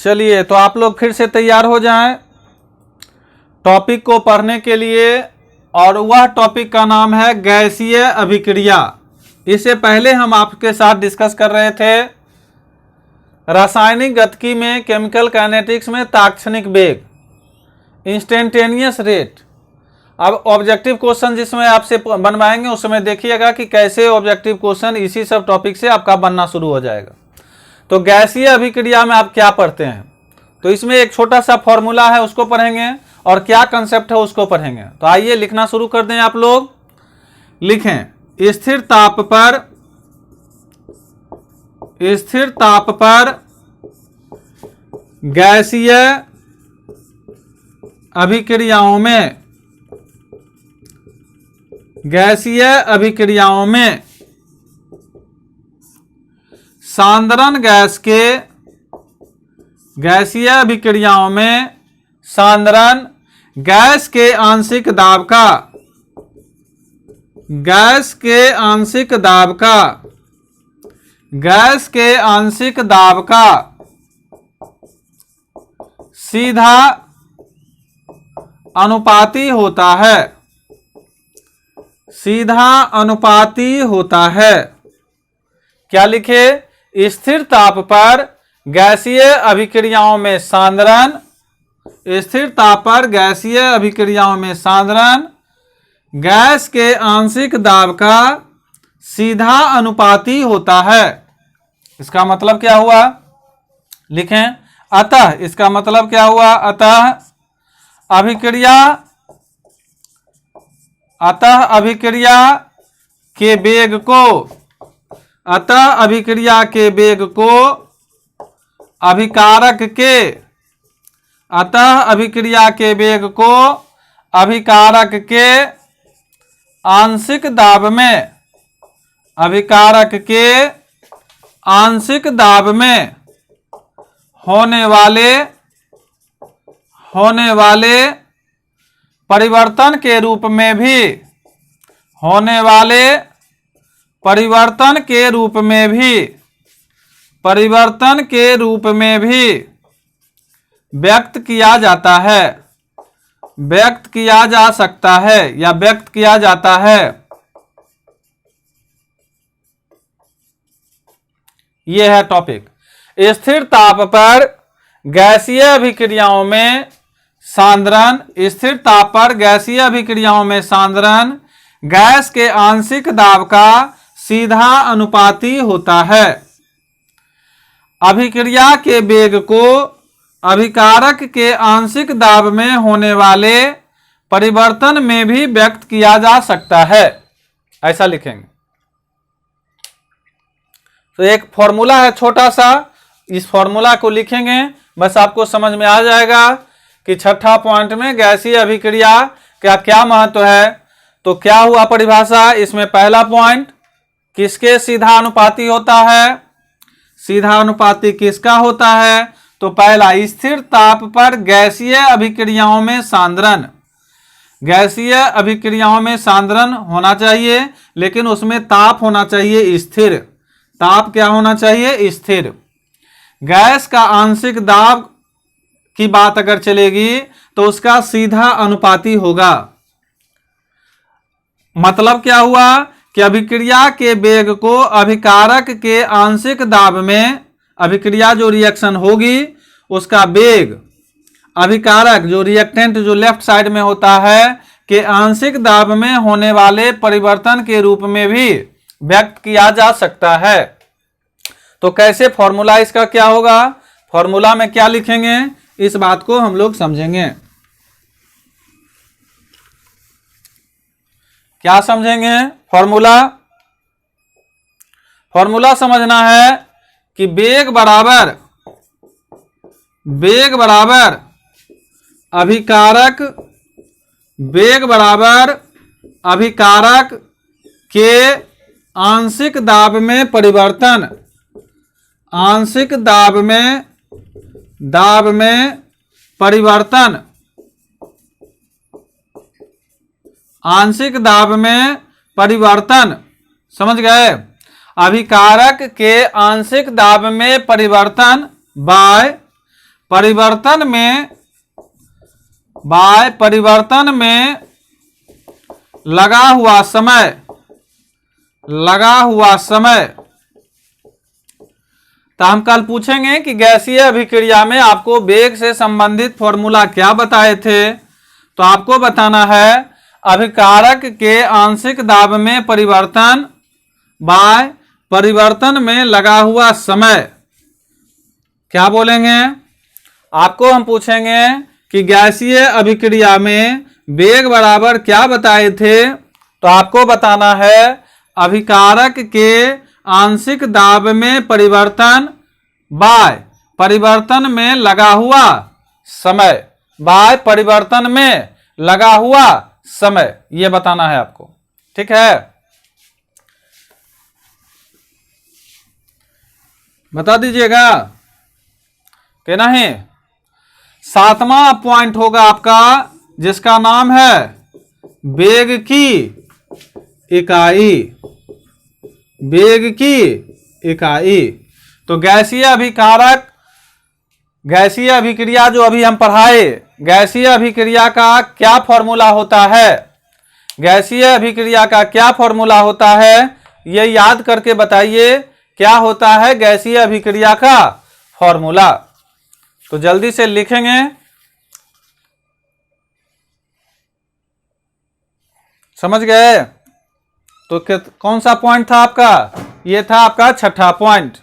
चलिए, तो आप लोग फिर से तैयार हो जाएं टॉपिक को पढ़ने के लिए, और वह टॉपिक का नाम है गैसीय अभिक्रिया। इससे पहले हम आपके साथ डिस्कस कर रहे थे रासायनिक गतिकी में, केमिकल काइनेटिक्स में तात्क्षणिक वेग, इंस्टेंटेनियस रेट। अब ऑब्जेक्टिव क्वेश्चन जिसमें आपसे बनवाएंगे उसमें देखिएगा कि कैसे ऑब्जेक्टिव क्वेश्चन इसी सब टॉपिक से आपका बनना शुरू हो जाएगा। तो गैसीय अभिक्रिया में आप क्या पढ़ते हैं, तो इसमें एक छोटा सा फॉर्मूला है उसको पढ़ेंगे और क्या कंसेप्ट है उसको पढ़ेंगे। तो आइए लिखना शुरू कर दें। आप लोग लिखें, स्थिर ताप पर गैसीय अभिक्रियाओं में सांद्रण गैस के गैसीय अभिक्रियाओं में सांद्रण गैस के आंशिक दाब का सीधा अनुपाती होता है। क्या लिखे? स्थिर ताप पर गैसीय अभिक्रियाओं में सांद्रण गैस के आंशिक दाब का सीधा अनुपाती होता है। इसका मतलब क्या हुआ? लिखें, अतः इसका मतलब क्या हुआ? अतः अभिक्रिया के वेग को अभिकारक के आंशिक दाब में होने वाले परिवर्तन के रूप में भी व्यक्त किया जा सकता है या व्यक्त किया जाता है। यह है टॉपिक। स्थिर ताप पर गैसीय अभिक्रियाओं में सांद्रण गैस के आंशिक दाब का सीधा अनुपाती होता है। अभिक्रिया के वेग को अभिकारक के आंशिक दाब में होने वाले परिवर्तन में भी व्यक्त किया जा सकता है। ऐसा लिखेंगे। तो एक फॉर्मूला है छोटा सा, इस फॉर्मूला को लिखेंगे, बस आपको समझ में आ जाएगा कि छठा पॉइंट में गैसीय अभिक्रिया का क्या महत्व है। तो क्या हुआ परिभाषा? इसमें पहला पॉइंट किसके सीधा अनुपाती होता है? सीधा अनुपाती किसका होता है? तो पहला, स्थिर ताप पर गैसीय अभिक्रियाओं में सांद्रण होना चाहिए, लेकिन उसमें ताप होना चाहिए स्थिर। ताप क्या होना चाहिए? स्थिर। गैस का आंशिक दाब की बात अगर चलेगी तो उसका सीधा अनुपाती होगा। मतलब क्या हुआ कि अभिक्रिया के वेग को अभिकारक के आंशिक दाब में, अभिक्रिया जो रिएक्शन होगी उसका वेग अभिकारक जो रिएक्टेंट जो लेफ्ट साइड में होता है के आंशिक दाब में होने वाले परिवर्तन के रूप में भी व्यक्त किया जा सकता है। तो कैसे फॉर्मूला इसका क्या होगा? फॉर्मूला में क्या लिखेंगे इस बात को हम लोग समझेंगे। क्या समझेंगे? फॉर्मूला समझना है कि वेग बराबर अभिकारक के आंशिक दाब में परिवर्तन, आंशिक दाब में परिवर्तन, समझ गए? अभिकारक के आंशिक दाब में परिवर्तन बाय परिवर्तन में बाय परिवर्तन में लगा हुआ समय। तो हम कल पूछेंगे कि गैसीय अभिक्रिया में आपको वेग से संबंधित फॉर्मूला क्या बताए थे। तो आपको बताना है अभिकारक के आंशिक दाब में परिवर्तन बाय परिवर्तन में लगा हुआ समय। क्या बोलेंगे? आपको हम पूछेंगे कि गैसीय अभिक्रिया में वेग बराबर क्या बताए थे। तो आपको बताना है अभिकारक के आंशिक दाब में परिवर्तन बाय परिवर्तन में लगा हुआ समय, बाय परिवर्तन में लगा हुआ समय, यह बताना है आपको। ठीक है, बता दीजिएगा कि नहीं। 7वां पॉइंट होगा आपका जिसका नाम है वेग की इकाई। वेग की इकाई। तो गैसीय अभिक्रिया जो अभी हम पढ़ाए, गैसीय अभिक्रिया का क्या फॉर्मूला होता है, गैसीय अभिक्रिया का क्या फॉर्मूला होता है, ये याद करके बताइए क्या होता है गैसीय अभिक्रिया का फॉर्मूला। तो जल्दी से लिखेंगे। समझ गए? तो कौन सा पॉइंट था आपका? ये था आपका 6ठा पॉइंट।